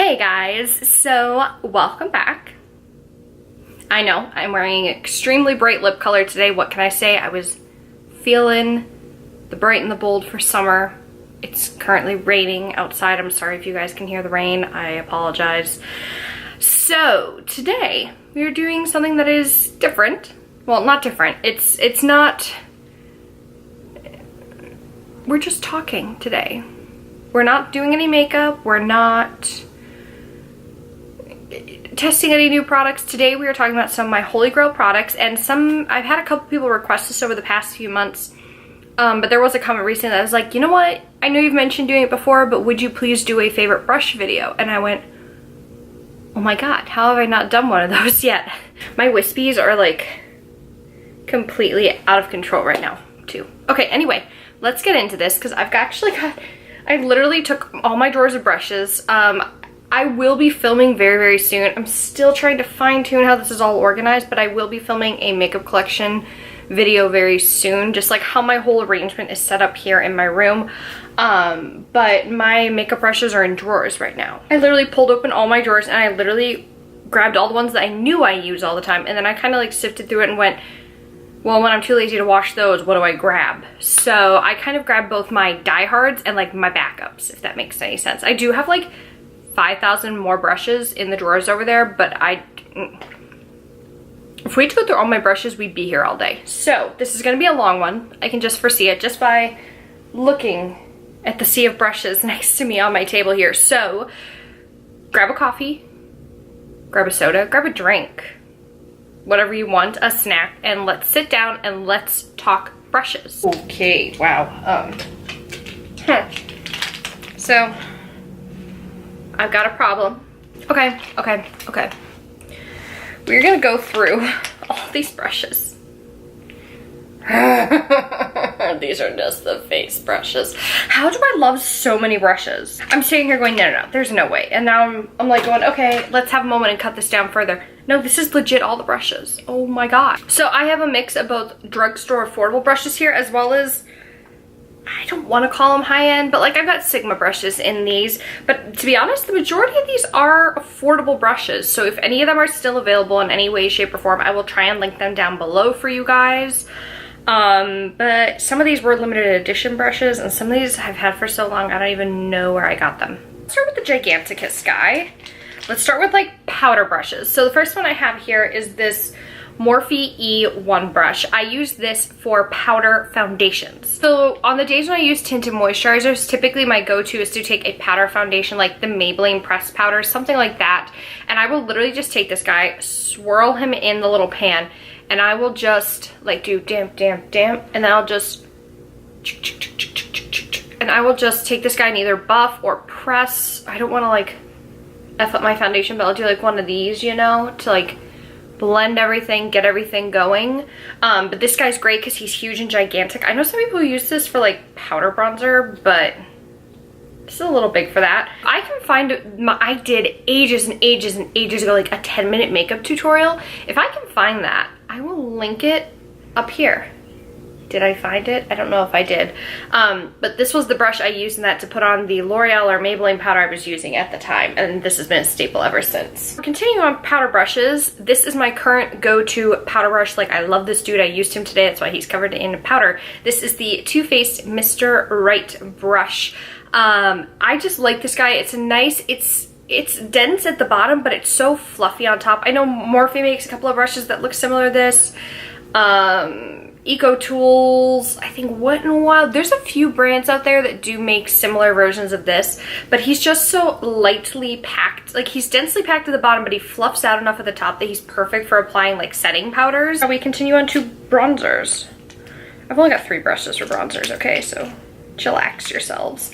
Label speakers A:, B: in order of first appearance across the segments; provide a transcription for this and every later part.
A: Hey guys, so welcome back. I know I'm wearing extremely bright lip color today. What can I say? I was feeling the bright and the bold for summer. It's currently raining outside. I'm sorry if you guys can hear the rain. I apologize. So today we are doing something that is different. Well, not different. It's not. We're just talking today. We're not doing any makeup. We're not testing any new products. Today we are talking about some of my Holy Grail products, and I've had a couple people request this over the past few months, but there was a comment recently that was like, you know what, I know you've mentioned doing it before, but would you please do a favorite brush video? And I went, oh my god, how have I not done one of those yet? My wispies are like completely out of control right now too. Okay, anyway, let's get into this because I literally took all my drawers of brushes. I will be filming very, very soon. I'm still trying to fine tune how this is all organized, but I will be filming a makeup collection video very soon, just like how my whole arrangement is set up here in my room. But my makeup brushes are in drawers right now. I literally pulled open all my drawers and I literally grabbed all the ones that I knew I use all the time, and then I kind of like sifted through it and went, well, when I'm too lazy to wash those, what do I grab? So I kind of grabbed both my diehards and like my backups, if that makes any sense. I do have like 5,000 more brushes in the drawers over there, but if we had to go through all my brushes, we'd be here all day. So this is gonna be a long one. I can just foresee it just by looking at the sea of brushes next to me on my table here. So grab a coffee, grab a soda, grab a drink, whatever you want, a snack, and let's sit down and let's talk brushes. Okay, wow. So I've got a problem. Okay. We're gonna go through all these brushes. These are just the face brushes. How do I love so many brushes? I'm sitting here going, no, there's no way. And now I'm like going, okay, let's have a moment and cut this down further. No, this is legit all the brushes. Oh my god. So I have a mix of both drugstore affordable brushes here, as well as, I don't want to call them high-end, but like I've got Sigma brushes in these. But to be honest, the majority of these are affordable brushes. So if any of them are still available in any way, shape, or form, I will try and link them down below for you guys. But some of these were limited edition brushes, and some of these I've had for so long, I don't even know where I got them. Let's start with the Giganticus guy. Let's start with like powder brushes. So the first one I have here is this Morphe E1 brush. I use this for powder foundations. So on the days when I use tinted moisturizers, typically my go-to is to take a powder foundation like the Maybelline pressed powder, something like that. And I will literally just take this guy, swirl him in the little pan, and I will just like do damp, and then I'll just, and I will just take this guy and either buff or press. I don't want to like F up my foundation, but I'll do like one of these, you know, to like blend everything, get everything going. But this guy's great because he's huge and gigantic. I know some people use this for like powder bronzer, but this is a little big for that. I can find, I did ages and ages and ages ago, like a 10-minute makeup tutorial. If I can find that, I will link it up here. Did I find it? I don't know if I did. But this was the brush I used in that to put on the L'Oreal or Maybelline powder I was using at the time, and this has been a staple ever since. Continuing on powder brushes, this is my current go-to powder brush. Like, I love this dude. I used him today. That's why he's covered in powder. This is the Too Faced Mr. Right brush. I just like this guy. It's a nice, it's dense at the bottom, but it's so fluffy on top. I know Morphe makes a couple of brushes that look similar to this. Eco Tools, I think Wet n Wild. There's a few brands out there that do make similar versions of this, but he's just so lightly packed. Like, he's densely packed at the bottom, but he fluffs out enough at the top that he's perfect for applying like setting powders. We continue on to bronzers. I've only got 3 brushes for bronzers, okay, so chillax yourselves.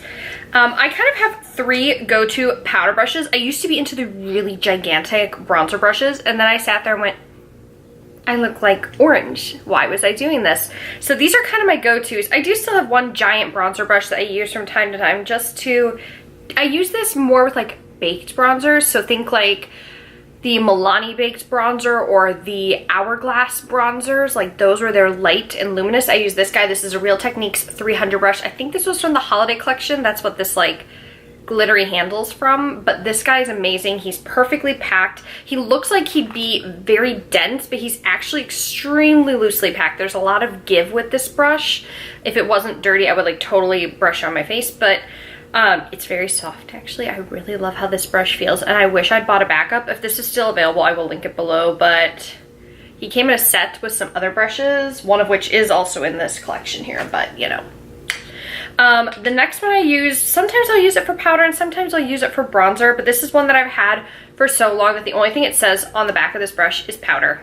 A: I kind of have 3 go-to powder brushes. I used to be into the really gigantic bronzer brushes, and then I sat there and went, I look like orange. Why was I doing this? So these are kind of my go-tos. I do still have one giant bronzer brush that I use from time to time just to, I use this more with like baked bronzers. So think like the Milani baked bronzer or the Hourglass bronzers, like those where they're light and luminous. I use this guy. This is a Real Techniques 300 brush. I think this was from the holiday collection. That's what this like glittery handles from, but this guy is amazing. He's perfectly packed. He looks like he'd be very dense, but he's actually extremely loosely packed. There's a lot of give with this brush. If it wasn't dirty, I would like totally brush on my face, but it's very soft actually. I really love how this brush feels, and I wish I'd bought a backup. If this is still available, I will link it below, but he came in a set with some other brushes, one of which is also in this collection here, but you know. The next one I use, sometimes I'll use it for powder and sometimes I'll use it for bronzer, but this is one that I've had for so long that the only thing it says on the back of this brush is powder.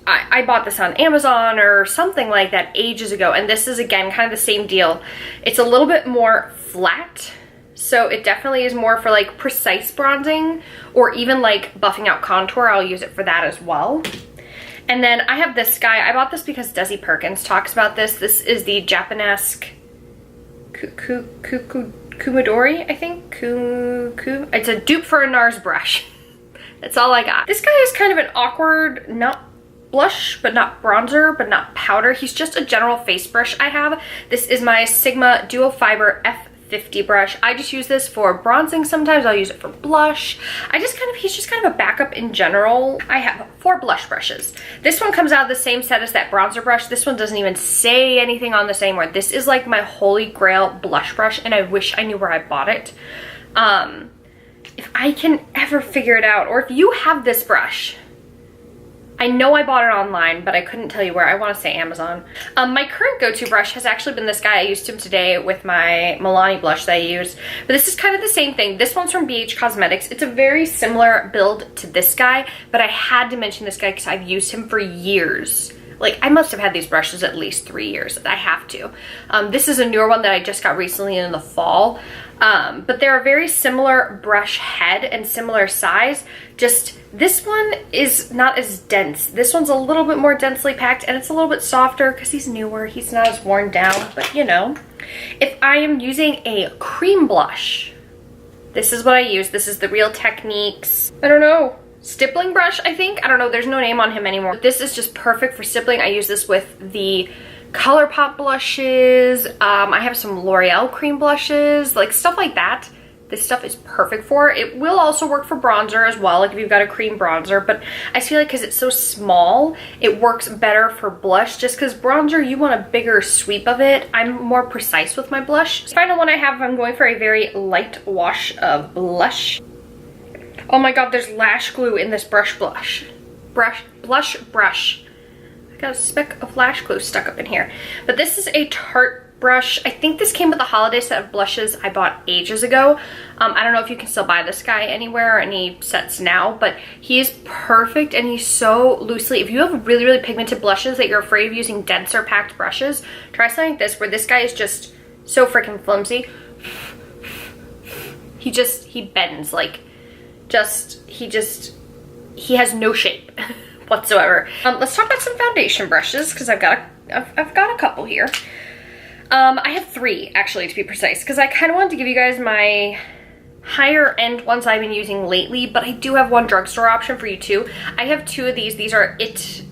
A: I bought this on Amazon or something like that ages ago, and this is again kind of the same deal. It's a little bit more flat, so it definitely is more for like precise bronzing or even like buffing out contour. I'll use it for that as well. And then I have this guy. I bought this because Desi Perkins talks about this. This is the Japanesque Kumidori, I think. It's a dupe for a NARS brush. That's all I got. This guy is kind of an awkward, not blush, but not bronzer, but not powder. He's just a general face brush I have. This is my Sigma Duo Fiber F50 brush. I just use this for bronzing sometimes. I'll use it for blush. He's just kind of a backup in general. I have 4 blush brushes. This one comes out of the same set as that bronzer brush. This one doesn't even say anything on the same word. This is like my holy grail blush brush, and I wish I knew where I bought it. If I can ever figure it out, or if you have this brush, I know I bought it online, but I couldn't tell you where. I want to say Amazon. My current go-to brush has actually been this guy. I used him today with my Milani blush that I use. But this is kind of the same thing. This one's from ABH Cosmetics. It's a very similar build to this guy, but I had to mention this guy because I've used him for years. Like, I must have had these brushes at least 3 years. I have to. This is a newer one that I just got recently in the fall. But they're a very similar brush head and similar size. Just this one is not as dense. This one's a little bit more densely packed, and it's a little bit softer because he's newer. He's not as worn down, but you know. If I am using a cream blush, this is what I use. This is the Real Techniques, I don't know, stippling brush, I think. I don't know, there's no name on him anymore. This is just perfect for stippling. I use this with the ColourPop blushes. I have some L'Oreal cream blushes, like stuff like that. This stuff is perfect for. It will also work for bronzer as well, like if you've got a cream bronzer, but I feel like because it's so small, it works better for blush, just because bronzer, you want a bigger sweep of it. I'm more precise with my blush. The final one I have, I'm going for a very light wash of blush. Oh my god, there's lash glue in this blush. I got a speck of lash glue stuck up in here. But this is a Tarte brush. I think this came with a holiday set of blushes I bought ages ago. I don't know if you can still buy this guy anywhere or any sets now, but he is perfect, and he's so loosely. If you have really, really pigmented blushes that you're afraid of using denser packed brushes, try something like this, where this guy is just so freaking flimsy. He bends, like, he has no shape whatsoever. Let's talk about some foundation brushes, because I've got a couple here. I have 3 actually, to be precise, because I kind of wanted to give you guys my higher end ones I've been using lately, but I do have one drugstore option for you too. I have 2 of these. These are IT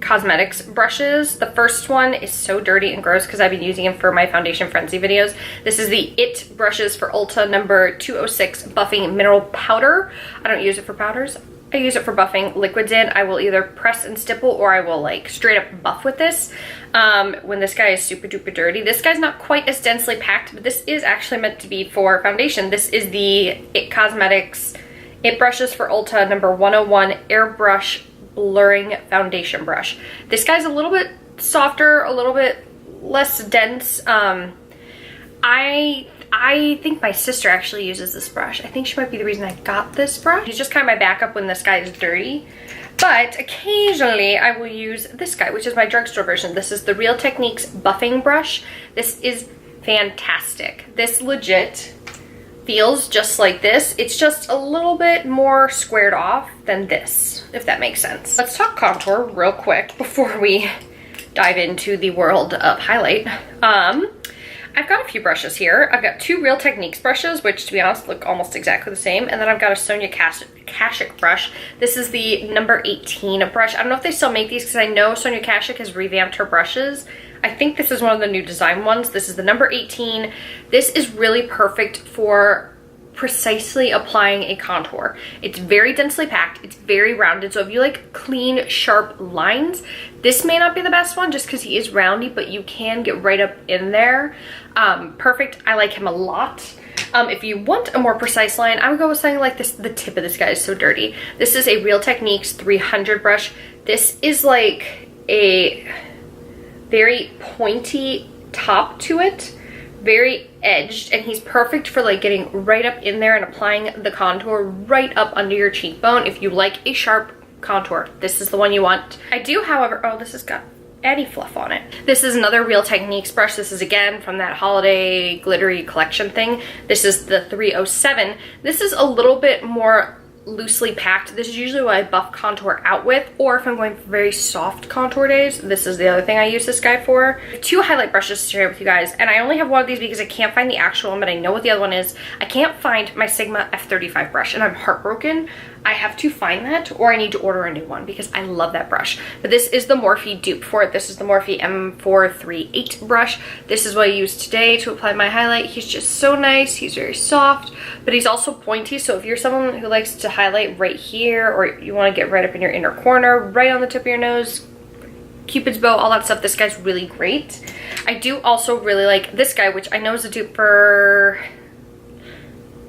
A: Cosmetics brushes. The first one is so dirty and gross because I've been using them for my Foundation Frenzy videos. This is the IT brushes for Ulta number 206 Buffing Mineral Powder. I don't use it for powders. I use it for buffing liquids in. I will either press and stipple, or I will like straight up buff with this when this guy is super duper dirty. This guy's not quite as densely packed, but this is actually meant to be for foundation. This is the IT Cosmetics IT brushes for Ulta number 101 Airbrush Blurring Foundation Brush. This guy's a little bit softer, a little bit less dense. I think my sister actually uses this brush. I think she might be the reason I got this brush. He's just kind of my backup when this guy is dirty. But occasionally I will use this guy, which is my drugstore version. This is the Real Techniques buffing brush. This is fantastic. This legit feels just like this. It's just a little bit more squared off than this, if that makes sense. Let's talk contour real quick before we dive into the world of highlight. I've got a few brushes here. I've got 2 Real Techniques brushes, which to be honest look almost exactly the same. And then I've got a Sonia Kashuk brush. This is the number 18 brush. I don't know if they still make these because I know Sonia Kashuk has revamped her brushes. I think this is one of the new design ones. This is the number 18. This is really perfect for precisely applying a contour. It's very densely packed, it's very rounded, so if you like clean, sharp lines, this may not be the best one just because he is roundy, but you can get right up in there. Perfect. I like him a lot. If you want a more precise line, I would go with something like this. The tip of this guy is so dirty. This is a Real Techniques 300 brush. This is like a very pointy top to it, very edged, and he's perfect for like getting right up in there and applying the contour right up under your cheekbone. If you like a sharp contour, this is the one you want. I do, however, oh, this has got Addy fluff on it. This is another Real Techniques brush. This is again from that holiday glittery collection thing. This is the 307. This is a little bit more loosely packed. This is usually what I buff contour out with, or if I'm going for very soft contour days, this is the other thing I use this guy for. I have 2 highlight brushes to share with you guys, and I only have one of these because I can't find the actual one, but I know what the other one is. I can't find my Sigma F35 brush, and I'm heartbroken. I have to find that, or I need to order a new one because I love that brush. But this is the Morphe dupe for it. This is the Morphe M438 brush. This is what I use today to apply my highlight. He's just so nice. He's very soft, but he's also pointy. So if you're someone who likes to highlight right here, or you want to get right up in your inner corner, right on the tip of your nose, Cupid's bow, all that stuff, this guy's really great. I do also really like this guy, which I know is a dupe for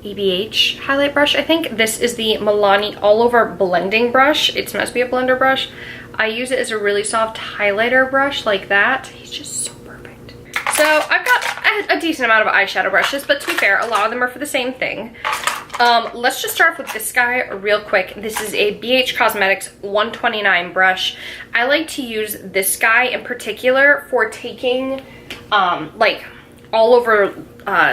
A: ABH highlight brush, I think. This is the Milani All Over Blending Brush. It's supposed to be a blender brush. I use it as a really soft highlighter brush like that. He's just so perfect. So I've got a decent amount of eyeshadow brushes, but to be fair, a lot of them are for the same thing. Let's just start off with this guy real quick. This is a BH Cosmetics 129 brush. I like to use this guy in particular for taking like all over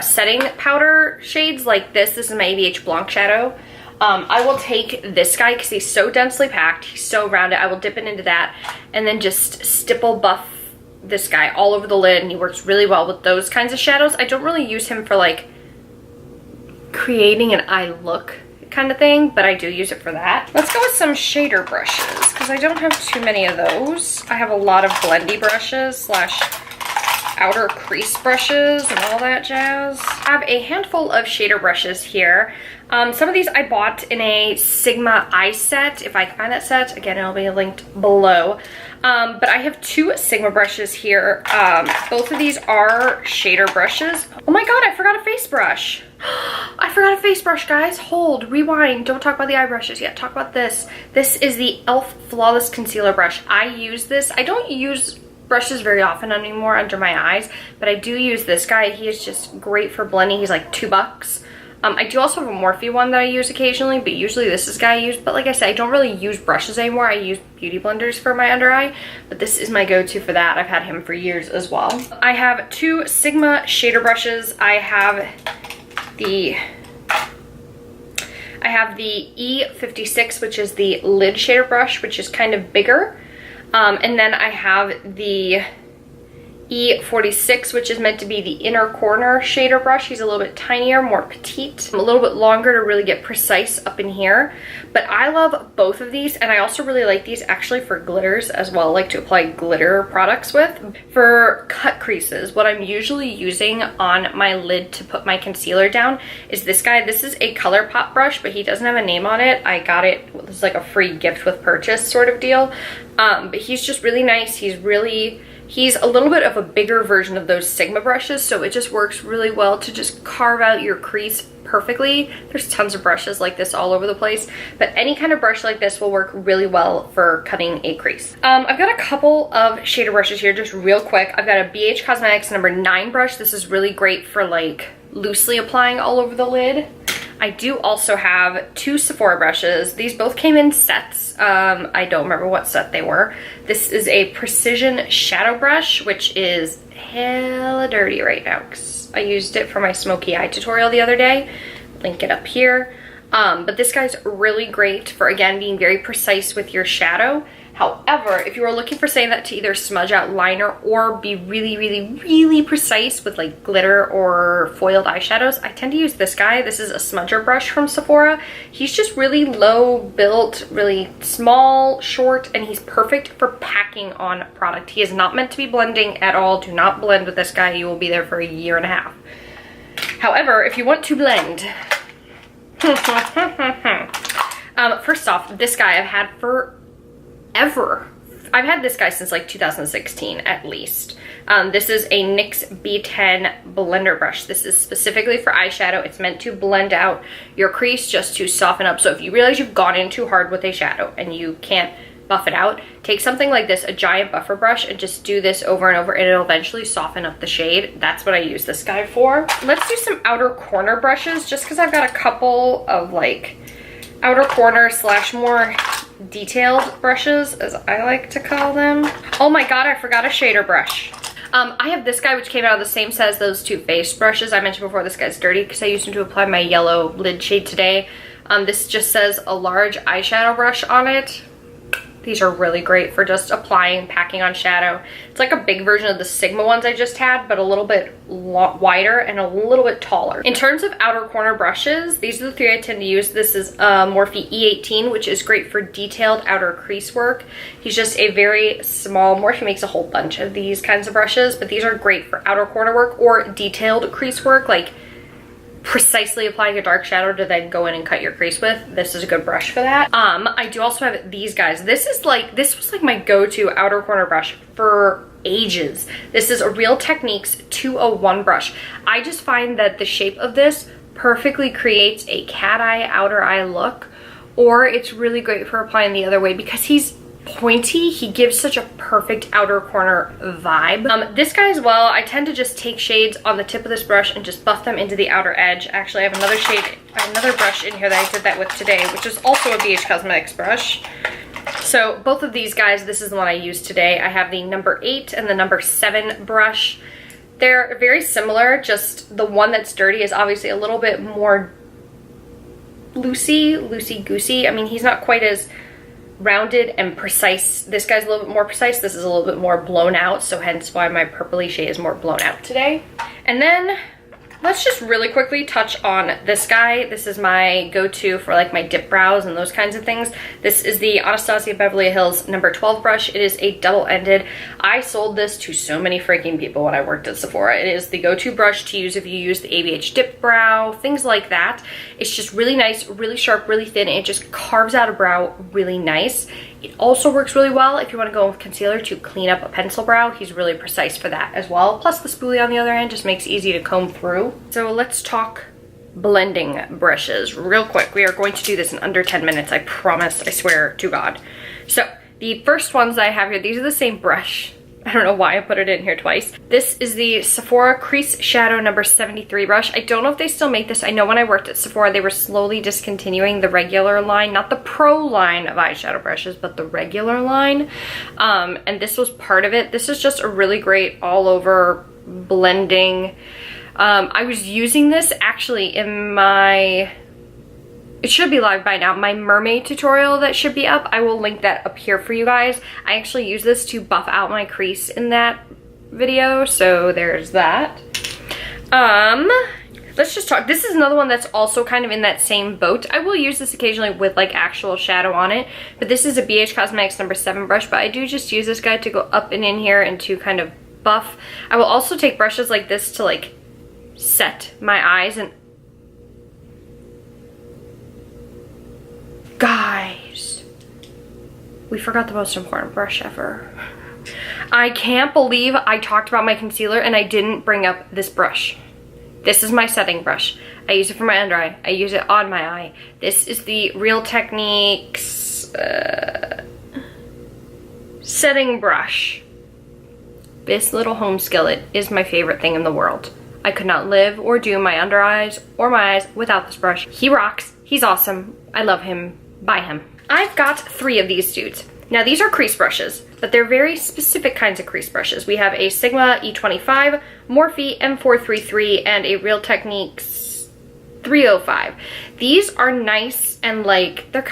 A: setting powder shades like this. This is my ABH Blanc Shadow. I will take this guy because he's so densely packed, he's so rounded. I will dip it into that and then just stipple buff this guy all over the lid, and he works really well with those kinds of shadows. I don't really use him for like creating an eye look kind of thing, but I do use it for that. Let's go with some shader brushes because I don't have too many of those. I have a lot of blendy brushes slash outer crease brushes and all that jazz. I have a handful of shader brushes here. Some of these I bought in a Sigma eye set. If I can find that set, again, it'll be linked below. But I have 2 Sigma brushes here. Both of these are shader brushes. Oh my god, I forgot a face brush. I forgot a face brush, guys. Hold, rewind. Don't talk about the eye brushes yet. Talk about this. This is the e.l.f. Flawless Concealer Brush. I use this. I don't use brushes very often anymore under my eyes, but I do use this guy. He is just great for blending. He's like $2. I do also have a Morphe one that I use occasionally, but usually this is the guy I use. But like I said, I don't really use brushes anymore. I use beauty blenders for my under eye, but this is my go-to for that. I've had him for years as well. I have 2 Sigma shader brushes. I have the E56, which is the lid shader brush, which is kind of bigger. And then I have the E46, which is meant to be the inner corner shader brush. He's a little bit tinier, more petite, a little bit longer to really get precise up in here. But I love both of these, and I also really like these actually for glitters as well. I like to apply glitter products with. For cut creases, what I'm usually using on my lid to put my concealer down is this guy. This is a ColourPop brush, but he doesn't have a name on it. I got it, it's like a free gift with purchase sort of deal. But he's just really nice. He's a little bit of a bigger version of those Sigma brushes, so it just works really well to just carve out your crease perfectly. There's tons of brushes like this all over the place, but any kind of brush like this will work really well for cutting a crease. I've got a couple of shader brushes here just real quick. I've got a BH Cosmetics number 9 brush. This is really great for like loosely applying all over the lid. I do also have 2 Sephora brushes. These both came in sets. I don't remember what set they were. This is a Precision Shadow Brush, which is hella dirty right now because I used it for my smoky eye tutorial the other day. Link it up here. But this guy's really great for, again, being very precise with your shadow. However, if you are looking for something that to either smudge out liner or be really, really, really precise with like glitter or foiled eyeshadows, I tend to use this guy. This is a smudger brush from Sephora. He's just really low built, really small, short, and he's perfect for packing on product. He is not meant to be blending at all. Do not blend with this guy. You will be there for a year and a half. However, if you want to blend, First off, this guy I've had forever. I've had this guy since like 2016 at least. This is a NYX B10 blender brush. This is specifically for eyeshadow. It's meant to blend out your crease, just to soften up. So if you realize you've gone in too hard with a shadow and you can't buff it out, take something like this, a giant buffer brush, and just do this over and over, and it'll eventually soften up the shade. That's what I use this guy for. Let's do some outer corner brushes, just because I've got a couple of like outer corner slash more detailed brushes, as I like to call them. Oh my god, I forgot a shader brush. I have this guy, which came out of the same set as those two face brushes I mentioned before. This guy's dirty because I used him to apply my yellow lid shade today. This just says a large eyeshadow brush on it. These are really great for just applying, packing on shadow. It's like a big version of the Sigma ones I just had, but a little bit wider and a little bit taller. In terms of outer corner brushes, these are the three I tend to use. This is Morphe E18, which is great for detailed outer crease work. He's just a very small, Morphe makes a whole bunch of these kinds of brushes, but these are great for outer corner work or detailed crease work, like precisely applying a dark shadow to then go in and cut your crease with. This is a good brush for that. I do also have these guys. This was like my go-to outer corner brush for ages. This is a Real Techniques 201 brush. I just find that the shape of this perfectly creates a cat eye, outer eye look, or it's really great for applying the other way because he's pointy. He gives such a perfect outer corner vibe. This guy as well, I tend to just take shades on the tip of this brush and just buff them into the outer edge. Actually, I have another brush in here that I did that with today, which is also a BH Cosmetics brush. So both of these guys, this is the one I used today. I have the number 8 and the number 7 brush. They're very similar, just the one that's dirty is obviously a little bit more loosey-goosey. I mean, he's not quite as rounded and precise. This guy's a little bit more precise. This is a little bit more blown out, so hence why my purpley shade is more blown out today. And then let's just really quickly touch on this guy. This is my go-to for like my dip brows and those kinds of things. This is the Anastasia Beverly Hills number 12 brush. It is a double-ended. I sold this to so many freaking people when I worked at Sephora. It is the go-to brush to use if you use the ABH dip brow, things like that. It's just really nice, really sharp, really thin. It just carves out a brow really nice. It also works really well if you want to go with concealer to clean up a pencil brow. He's really precise for that as well. Plus the spoolie on the other end just makes it easy to comb through. So let's talk blending brushes real quick. We are going to do this in under 10 minutes, I promise, I swear to God. So the first ones I have here, these are the same brush. I don't know why I put it in here twice. This is the Sephora Crease Shadow number 73 brush. I don't know if they still make this. I know when I worked at Sephora, they were slowly discontinuing the regular line, not the pro line of eyeshadow brushes, but the regular line. And this was part of it. This is just a really great all over blending. I was using this actually in my, it should be live by now, my mermaid tutorial that should be up. I will link that up here for you guys. I actually use this to buff out my crease in that video, so there's that. Let's just talk. This is another one that's also kind of in that same boat. I will use this occasionally with like actual shadow on it, but this is a BH Cosmetics number 7 brush, but I do just use this guy to go up and in here and to kind of buff. I will also take brushes like this to like set my eyes. And guys, we forgot the most important brush ever. I can't believe I talked about my concealer and I didn't bring up this brush. This is my setting brush. I use it for my under eye. I use it on my eye. This is the Real Techniques setting brush. This little home skillet is my favorite thing in the world. I could not live or do my under eyes or my eyes without this brush. He rocks. He's awesome. I love him. Buy him. I've got 3 of these dudes. Now these are crease brushes, but they're very specific kinds of crease brushes. We have a Sigma E25, Morphe M433, and a Real Techniques 305. These are nice and like, they're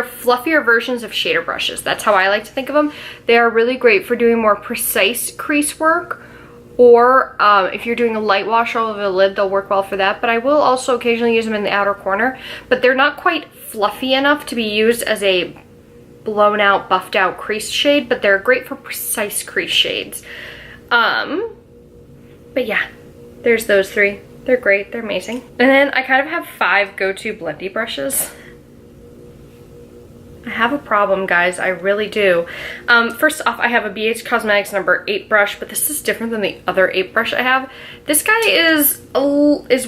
A: fluffier versions of shader brushes. That's how I like to think of them. They are really great for doing more precise crease work, or if you're doing a light wash all over the lid, they'll work well for that. But I will also occasionally use them in the outer corner, but they're not quite fluffy enough to be used as a blown out, buffed out crease shade, but they're great for precise crease shades. But yeah, there's those 3. They're great, they're amazing. And then I kind of have 5 go-to blendy brushes. I have a problem, guys, I really do. First off, I have a ABH Cosmetics number 8 brush, but this is different than the other 8 brush I have. This guy is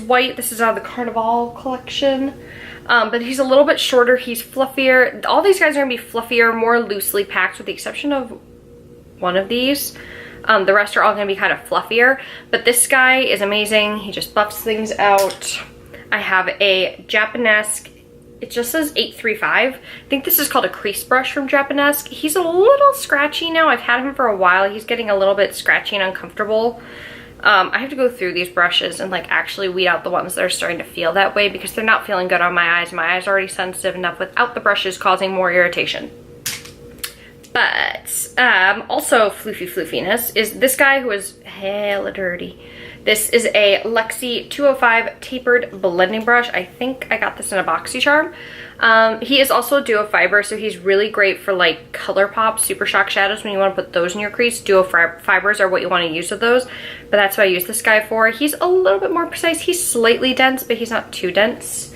A: white. This is out of the Carnival collection. But he's a little bit shorter, he's fluffier. All these guys are gonna be fluffier, more loosely packed with the exception of one of these. The rest are all gonna be kind of fluffier, but this guy is amazing. He just buffs things out. I have a Japanesque, it just says 835. I think this is called a crease brush from Japanesque. He's a little scratchy now. I've had him for a while. He's getting a little bit scratchy and uncomfortable. I have to go through these brushes and like actually weed out the ones that are starting to feel that way because they're not feeling good on my eyes. My eyes are already sensitive enough without the brushes causing more irritation. But also floofiness is this guy who is hella dirty. This is a Luxie 205 Tapered blending brush. I think I got this in a BoxyCharm. He is also a duo fiber, so he's really great for like ColourPop Super Shock shadows when you want to put those in your crease. Duo fibers are what you want to use with those, but that's what I use this guy for. He's a little bit more precise. He's slightly dense, but he's not too dense.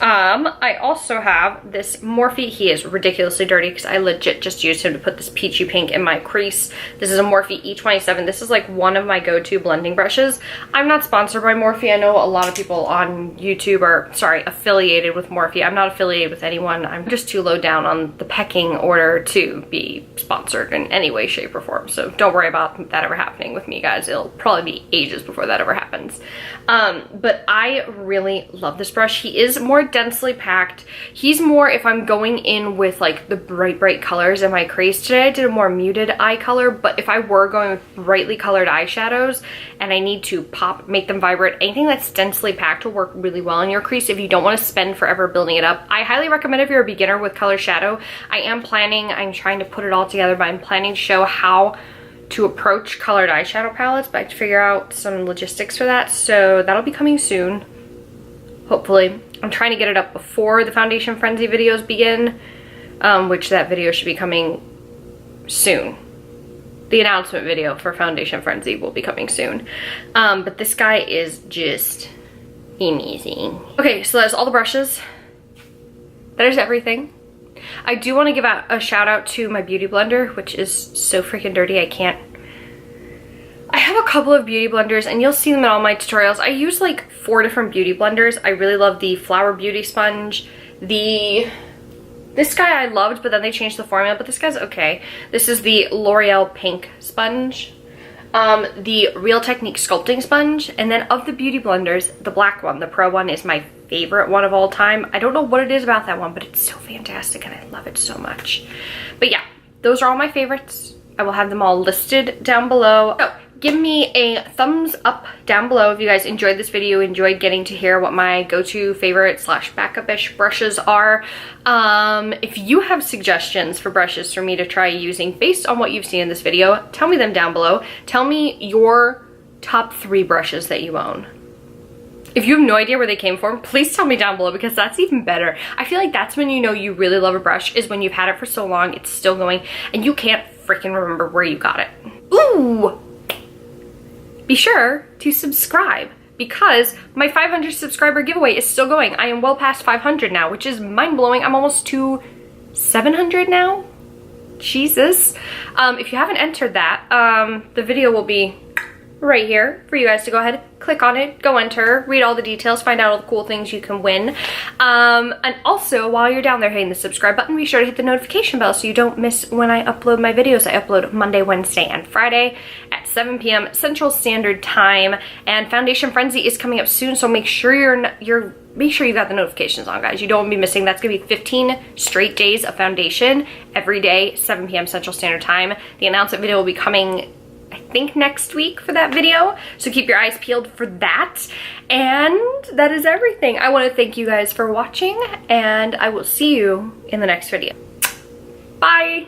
A: I also have this Morphe. He is ridiculously dirty because I legit just used him to put this peachy pink in my crease. This is a Morphe E27. This is like one of my go-to blending brushes. I'm not sponsored by Morphe. I know a lot of people on YouTube are, affiliated with Morphe. I'm not affiliated with anyone. I'm just too low down on the pecking order to be sponsored in any way, shape, or form. So don't worry about that ever happening with me, guys. It'll probably be ages before that ever happens. But I really love this brush. He is more densely packed. He's more if I'm going in with like the bright colors in my crease. Today I did a more muted eye color, but if I were going with brightly colored eyeshadows and I need to make them vibrant, anything that's densely packed will work really well in your crease if you don't want to spend forever building it up. I highly recommend if you're a beginner with color shadow. I'm trying to put it all together, but I'm planning to show how to approach colored eyeshadow palettes, but I have to figure out some logistics for that, so that'll be coming soon, hopefully. I'm trying to get it up before the Foundation Frenzy videos begin, which that video should be coming soon. The announcement video for Foundation Frenzy will be coming soon. But this guy is just amazing. Okay, so that's all the brushes. That is everything. I do want to give a shout out to my beauty blender, which is so freaking dirty. I have a couple of beauty blenders and you'll see them in all my tutorials. I use like 4 different beauty blenders. I really love the Flower Beauty sponge. This guy I loved, but then they changed the formula, but this guy's okay. This is the L'Oreal Pink sponge. The Real Technique sculpting sponge, and then of the beauty blenders, the black one, the Pro one, is my favorite one of all time. I don't know what it is about that one, but it's so fantastic and I love it so much. But yeah, those are all my favorites. I will have them all listed down below. So give me a thumbs up down below if you guys enjoyed this video, enjoyed getting to hear what my go-to favorite / backup-ish brushes are. If you have suggestions for brushes for me to try using based on what you've seen in this video, tell me them down below. Tell me your top 3 brushes that you own. If you have no idea where they came from, please tell me down below because that's even better. I feel like that's when you know you really love a brush, is when you've had it for so long, it's still going, and you can't freaking remember where you got it. Ooh! Be sure to subscribe because my 500 subscriber giveaway is still going. I am well past 500 now, which is mind-blowing. I'm almost to 700 now. Jesus. If you haven't entered that, the video will be right here for you guys to go ahead, click on it, go enter, read all the details, find out all the cool things you can win. And also, while you're down there hitting the subscribe button, be sure to hit the notification bell so you don't miss when I upload my videos. I upload Monday, Wednesday, and Friday at 7 p.m. Central Standard Time. And Foundation Frenzy is coming up soon, so make sure make sure you got the notifications on, guys. You don't want to be missing. That's gonna be 15 straight days of foundation every day, 7 p.m. Central Standard Time. The announcement video will be coming, I think, next week for that video, so keep your eyes peeled for that. And that is everything. I want to thank you guys for watching, and I will see you in the next video. Bye!